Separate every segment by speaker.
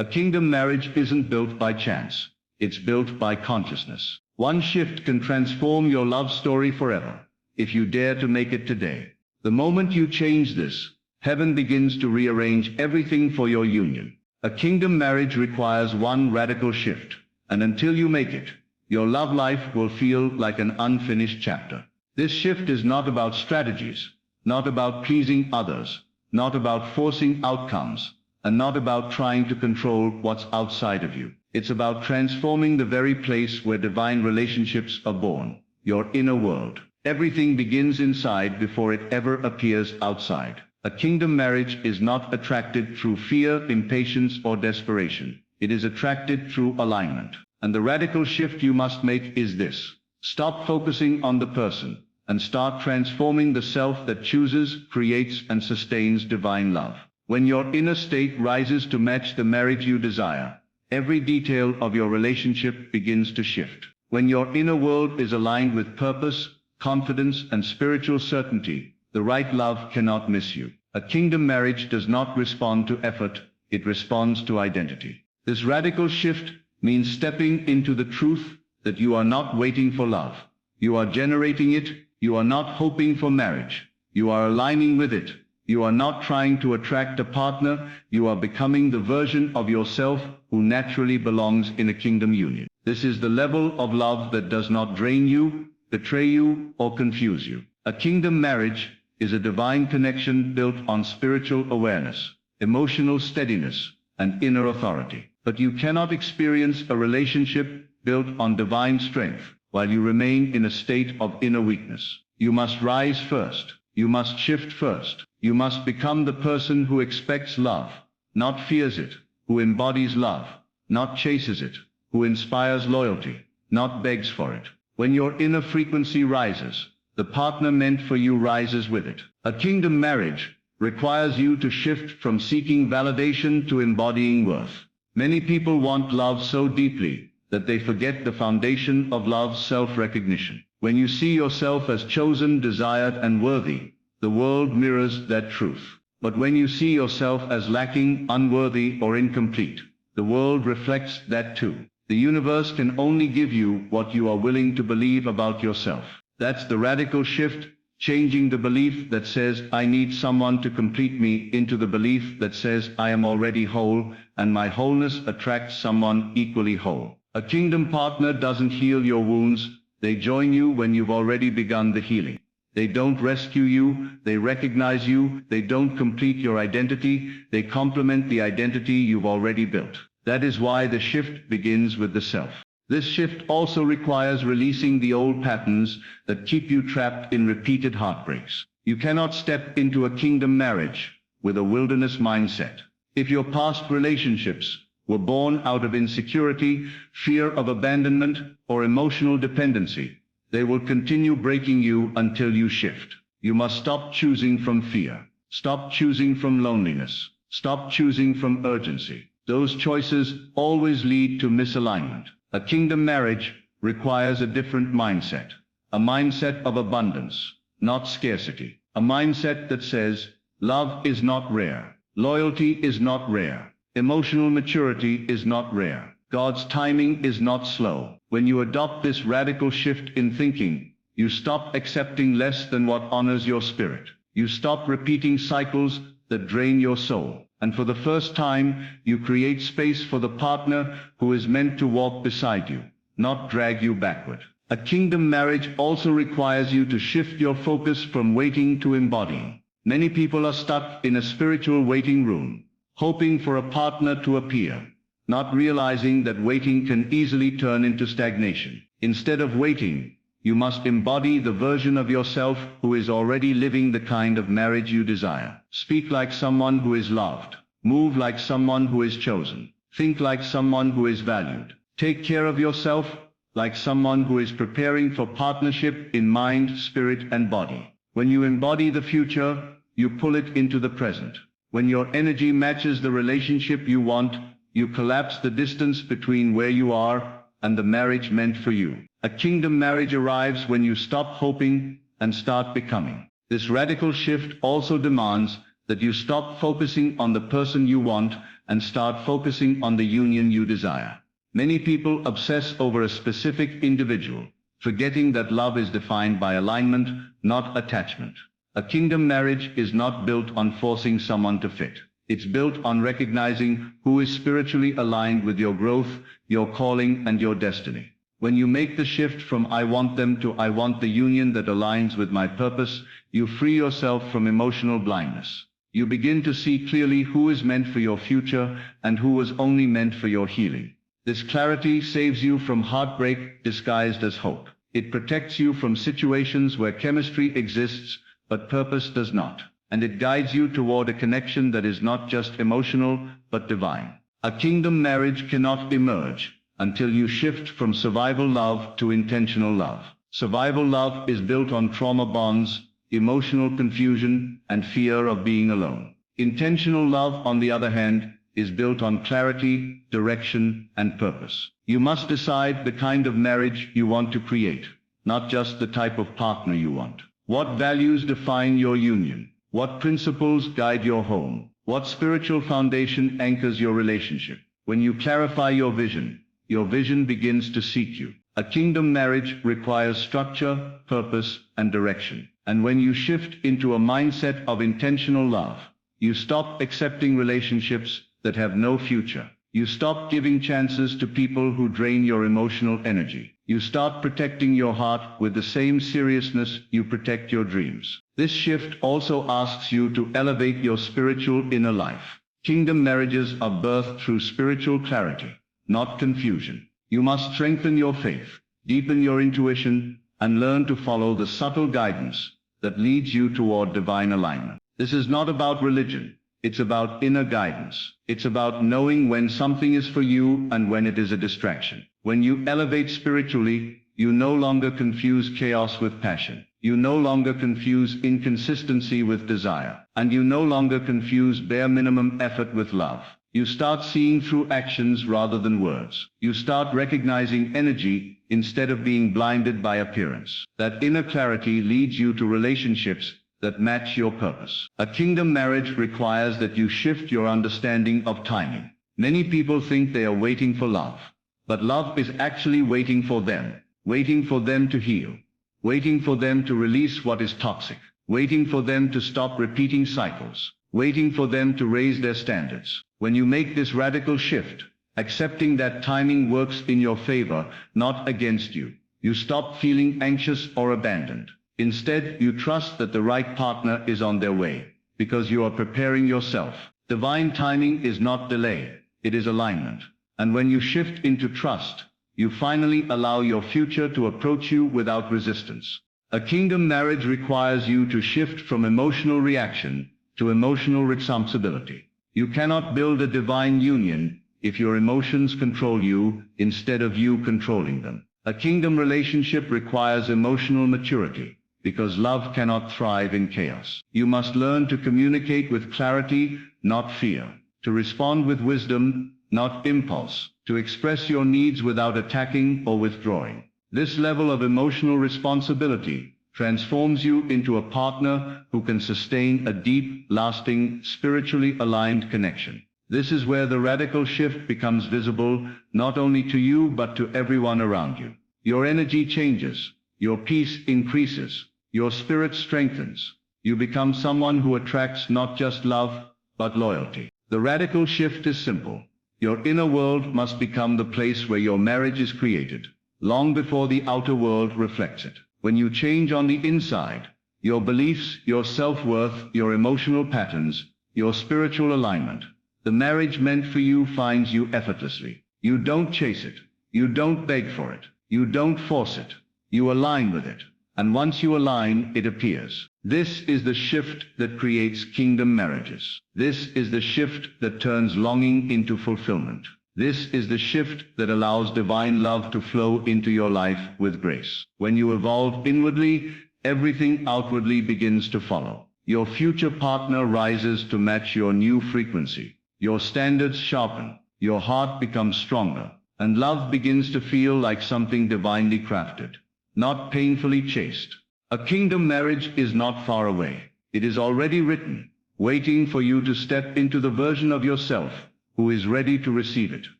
Speaker 1: A kingdom marriage isn't built by chance. It's built by consciousness. One shift can transform your love story forever, if you dare to make it today. The moment you change this, heaven begins to rearrange everything for your union. A kingdom marriage requires one radical shift, and until you make it, your love life will feel like an unfinished chapter. This shift is not about strategies, not about pleasing others, not about forcing outcomes, and not about trying to control what's outside of you. It's about transforming the very place where divine relationships are born, your inner world. Everything begins inside before it ever appears outside. A kingdom marriage is not attracted through fear, impatience, or desperation. It is attracted through alignment. And the radical shift you must make is this. Stop focusing on the person, and start transforming the self that chooses, creates, and sustains divine love. When your inner state rises to match the marriage you desire, every detail of your relationship begins to shift. When your inner world is aligned with purpose, confidence, and spiritual certainty, the right love cannot miss you. A kingdom marriage does not respond to effort, it responds to identity. This radical shift means stepping into the truth that you are not waiting for love. You are generating it. You are not hoping for marriage. You are aligning with it. You are not trying to attract a partner. You are becoming the version of yourself who naturally belongs in a kingdom union. This is the level of love that does not drain you, betray you, or confuse you. A kingdom marriage is a divine connection built on spiritual awareness, emotional steadiness, and inner authority. But you cannot experience a relationship built on divine strength while you remain in a state of inner weakness. You must rise first. You must shift first. You must become the person who expects love, not fears it, who embodies love, not chases it, who inspires loyalty, not begs for it. When your inner frequency rises, the partner meant for you rises with it. A kingdom marriage requires you to shift from seeking validation to embodying worth. Many people want love so deeply that they forget the foundation of love's self-recognition. When you see yourself as chosen, desired, and worthy, the world mirrors that truth. But when you see yourself as lacking, unworthy, or incomplete, the world reflects that too. The universe can only give you what you are willing to believe about yourself. That's the radical shift, changing the belief that says, I need someone to complete me, into the belief that says, I am already whole, and my wholeness attracts someone equally whole. A kingdom partner doesn't heal your wounds, they join you when you've already begun the healing. They don't rescue you, they recognize you. They don't complete your identity, they complement the identity you've already built. That is why the shift begins with the self. This shift also requires releasing the old patterns that keep you trapped in repeated heartbreaks. You cannot step into a kingdom marriage with a wilderness mindset. If your past relationships were born out of insecurity, fear of abandonment, or emotional dependency, they will continue breaking you until you shift. You must stop choosing from fear. Stop choosing from loneliness. Stop choosing from urgency. Those choices always lead to misalignment. A kingdom marriage requires a different mindset. A mindset of abundance, not scarcity. A mindset that says, love is not rare. Loyalty is not rare. Emotional maturity is not rare. God's timing is not slow. When you adopt this radical shift in thinking, you stop accepting less than what honors your spirit. You stop repeating cycles that drain your soul. And for the first time, you create space for the partner who is meant to walk beside you, not drag you backward. A kingdom marriage also requires you to shift your focus from waiting to embodying. Many people are stuck in a spiritual waiting room, hoping for a partner to appear, not realizing that waiting can easily turn into stagnation. Instead of waiting, you must embody the version of yourself who is already living the kind of marriage you desire. Speak like someone who is loved. Move like someone who is chosen. Think like someone who is valued. Take care of yourself like someone who is preparing for partnership in mind, spirit, and body. When you embody the future, you pull it into the present. When your energy matches the relationship you want, you collapse the distance between where you are and the marriage meant for you. A kingdom marriage arrives when you stop hoping and start becoming. This radical shift also demands that you stop focusing on the person you want and start focusing on the union you desire. Many people obsess over a specific individual, forgetting that love is defined by alignment, not attachment. A kingdom marriage is not built on forcing someone to fit. It's built on recognizing who is spiritually aligned with your growth, your calling, and your destiny. When you make the shift from I want them to I want the union that aligns with my purpose, you free yourself from emotional blindness. You begin to see clearly who is meant for your future and who was only meant for your healing. This clarity saves you from heartbreak disguised as hope. It protects you from situations where chemistry exists but purpose does not. And it guides you toward a connection that is not just emotional but divine. A kingdom marriage cannot emerge until you shift from survival love to intentional love. Survival love is built on trauma bonds, emotional confusion, and fear of being alone. Intentional love, on the other hand, is built on clarity, direction, and purpose. You must decide the kind of marriage you want to create, not just the type of partner you want. What values define your union? What principles guide your home? What spiritual foundation anchors your relationship? When you clarify your vision begins to seek you. A kingdom marriage requires structure, purpose, and direction. And when you shift into a mindset of intentional love, you stop accepting relationships that have no future. You stop giving chances to people who drain your emotional energy. You start protecting your heart with the same seriousness you protect your dreams. This shift also asks you to elevate your spiritual inner life. Kingdom marriages are birthed through spiritual clarity, not confusion. You must strengthen your faith, deepen your intuition, and learn to follow the subtle guidance that leads you toward divine alignment. This is not about religion. It's about inner guidance. It's about knowing when something is for you and when it is a distraction. When you elevate spiritually, you no longer confuse chaos with passion. You no longer confuse inconsistency with desire. And you no longer confuse bare minimum effort with love. You start seeing through actions rather than words. You start recognizing energy instead of being blinded by appearance. That inner clarity leads you to relationships that match your purpose. A kingdom marriage requires that you shift your understanding of timing. Many people think they are waiting for love, but love is actually waiting for them to heal, waiting for them to release what is toxic, waiting for them to stop repeating cycles, waiting for them to raise their standards. When you make this radical shift, accepting that timing works in your favor, not against you, you stop feeling anxious or abandoned. Instead, you trust that the right partner is on their way, because you are preparing yourself. Divine timing is not delay, it is alignment. And when you shift into trust, you finally allow your future to approach you without resistance. A kingdom marriage requires you to shift from emotional reaction to emotional responsibility. You cannot build a divine union if your emotions control you instead of you controlling them. A kingdom relationship requires emotional maturity, because love cannot thrive in chaos. You must learn to communicate with clarity, not fear, to respond with wisdom, not impulse, to express your needs without attacking or withdrawing. This level of emotional responsibility transforms you into a partner who can sustain a deep, lasting, spiritually aligned connection. This is where the radical shift becomes visible, not only to you but to everyone around you. Your energy changes, your peace increases, your spirit strengthens. You become someone who attracts not just love, but loyalty. The radical shift is simple. Your inner world must become the place where your marriage is created, long before the outer world reflects it. When you change on the inside, your beliefs, your self-worth, your emotional patterns, your spiritual alignment, the marriage meant for you finds you effortlessly. You don't chase it. You don't beg for it. You don't force it. You align with it. And once you align, it appears. This is the shift that creates kingdom marriages. This is the shift that turns longing into fulfillment. This is the shift that allows divine love to flow into your life with grace. When you evolve inwardly, everything outwardly begins to follow. Your future partner rises to match your new frequency. Your standards sharpen. Your heart becomes stronger. And love begins to feel like something divinely crafted, not painfully chased. A kingdom marriage is not far away. It is already written, waiting for you to step into the version of yourself who is ready to receive it.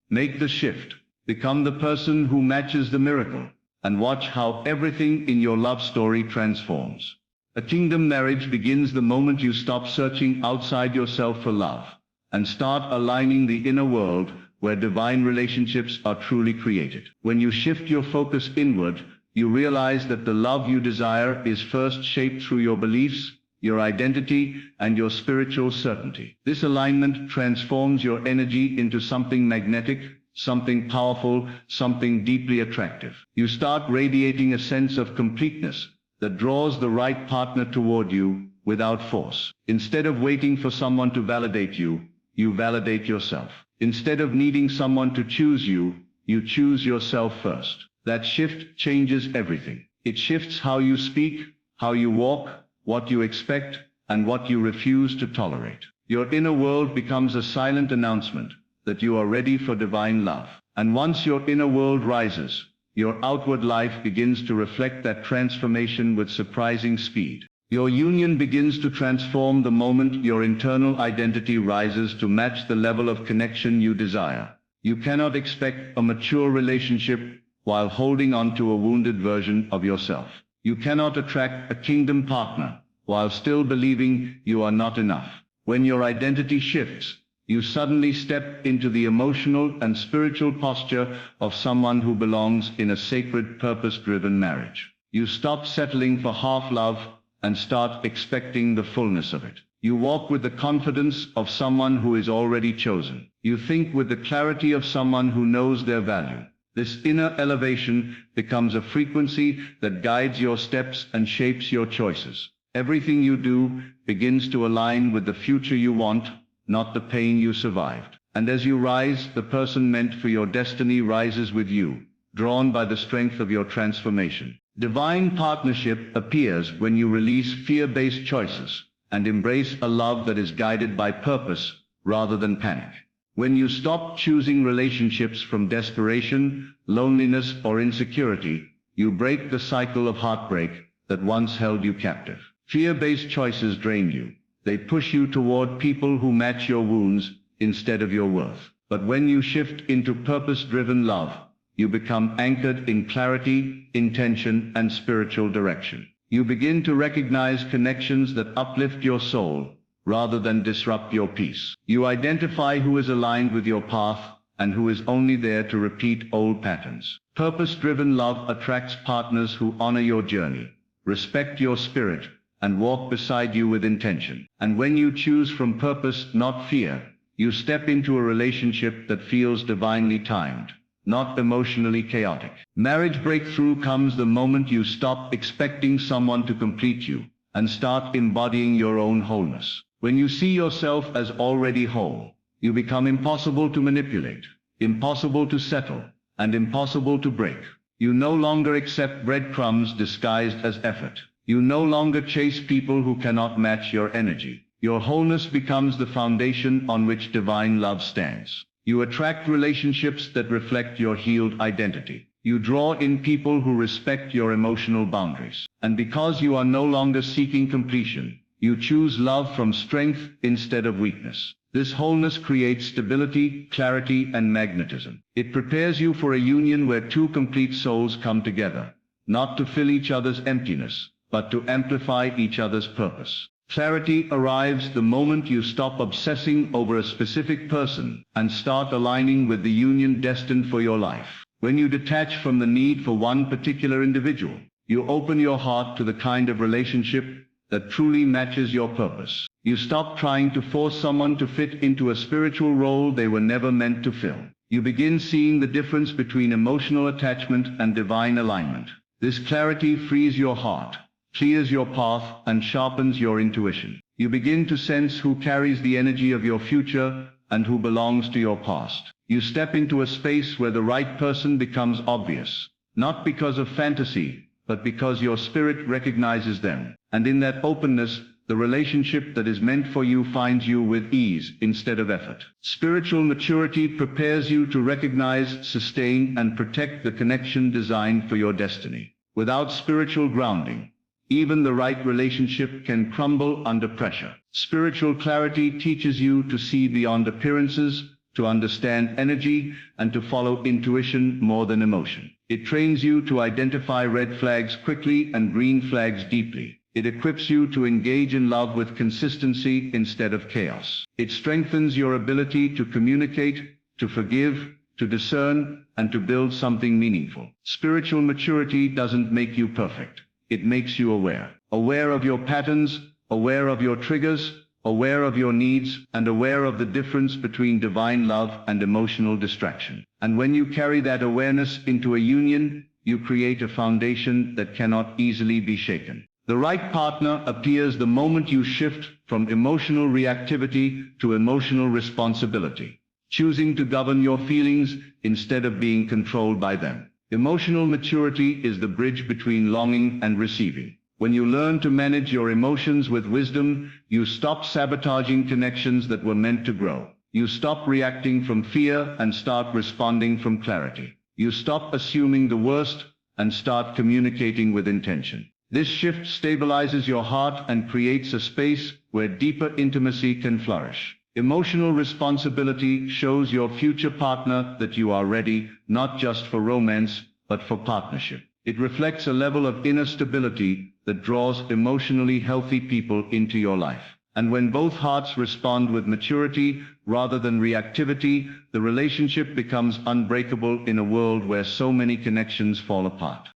Speaker 1: Make the shift. Become the person who matches the miracle, and watch how everything in your love story transforms. A kingdom marriage begins the moment you stop searching outside yourself for love, and start aligning the inner world where divine relationships are truly created. When you shift your focus inward, you realize that the love you desire is first shaped through your beliefs, your identity, and your spiritual certainty. This alignment transforms your energy into something magnetic, something powerful, something deeply attractive. You start radiating a sense of completeness that draws the right partner toward you without force. Instead of waiting for someone to validate you, you validate yourself. Instead of needing someone to choose you, you choose yourself first. That shift changes everything. It shifts how you speak, how you walk, what you expect, and what you refuse to tolerate. Your inner world becomes a silent announcement that you are ready for divine love. And once your inner world rises, your outward life begins to reflect that transformation with surprising speed. Your union begins to transform the moment your internal identity rises to match the level of connection you desire. You cannot expect a mature relationship while holding on to a wounded version of yourself. You cannot attract a kingdom partner while still believing you are not enough. When your identity shifts, you suddenly step into the emotional and spiritual posture of someone who belongs in a sacred, purpose-driven marriage. You stop settling for half love and start expecting the fullness of it. You walk with the confidence of someone who is already chosen. You think with the clarity of someone who knows their value. This inner elevation becomes a frequency that guides your steps and shapes your choices. Everything you do begins to align with the future you want, not the pain you survived. And as you rise, the person meant for your destiny rises with you, drawn by the strength of your transformation. Divine partnership appears when you release fear-based choices and embrace a love that is guided by purpose rather than panic. When you stop choosing relationships from desperation, loneliness, or insecurity, you break the cycle of heartbreak that once held you captive. Fear-based choices drain you. They push you toward people who match your wounds instead of your worth. But when you shift into purpose-driven love, you become anchored in clarity, intention, and spiritual direction. You begin to recognize connections that uplift your soul rather than disrupt your peace. You identify who is aligned with your path and who is only there to repeat old patterns. Purpose-driven love attracts partners who honor your journey, respect your spirit, and walk beside you with intention. And when you choose from purpose, not fear, you step into a relationship that feels divinely timed, not emotionally chaotic. Marriage breakthrough comes the moment you stop expecting someone to complete you and start embodying your own wholeness. When you see yourself as already whole, you become impossible to manipulate, impossible to settle, and impossible to break. You no longer accept breadcrumbs disguised as effort. You no longer chase people who cannot match your energy. Your wholeness becomes the foundation on which divine love stands. You attract relationships that reflect your healed identity. You draw in people who respect your emotional boundaries. And because you are no longer seeking completion, you choose love from strength instead of weakness. This wholeness creates stability, clarity, and magnetism. It prepares you for a union where two complete souls come together, not to fill each other's emptiness, but to amplify each other's purpose. Clarity arrives the moment you stop obsessing over a specific person and start aligning with the union destined for your life. When you detach from the need for one particular individual, you open your heart to the kind of relationship that truly matches your purpose. You stop trying to force someone to fit into a spiritual role they were never meant to fill. You begin seeing the difference between emotional attachment and divine alignment. This clarity frees your heart, clears your path, and sharpens your intuition. You begin to sense who carries the energy of your future and who belongs to your past. You step into a space where the right person becomes obvious, not because of fantasy, but because your spirit recognizes them. And in that openness, the relationship that is meant for you finds you with ease instead of effort. Spiritual maturity prepares you to recognize, sustain, and protect the connection designed for your destiny. Without spiritual grounding, even the right relationship can crumble under pressure. Spiritual clarity teaches you to see beyond appearances, to understand energy, and to follow intuition more than emotion. It trains you to identify red flags quickly and green flags deeply. It equips you to engage in love with consistency instead of chaos. It strengthens your ability to communicate, to forgive, to discern, and to build something meaningful. Spiritual maturity doesn't make you perfect. It makes you aware. Aware of your patterns, aware of your triggers, aware of your needs, and aware of the difference between divine love and emotional distraction. And when you carry that awareness into a union, you create a foundation that cannot easily be shaken. The right partner appears the moment you shift from emotional reactivity to emotional responsibility, choosing to govern your feelings instead of being controlled by them. Emotional maturity is the bridge between longing and receiving. When you learn to manage your emotions with wisdom, you stop sabotaging connections that were meant to grow. You stop reacting from fear and start responding from clarity. You stop assuming the worst and start communicating with intention. This shift stabilizes your heart and creates a space where deeper intimacy can flourish. Emotional responsibility shows your future partner that you are ready, not just for romance, but for partnership. It reflects a level of inner stability that draws emotionally healthy people into your life. And when both hearts respond with maturity rather than reactivity, the relationship becomes unbreakable in a world where so many connections fall apart.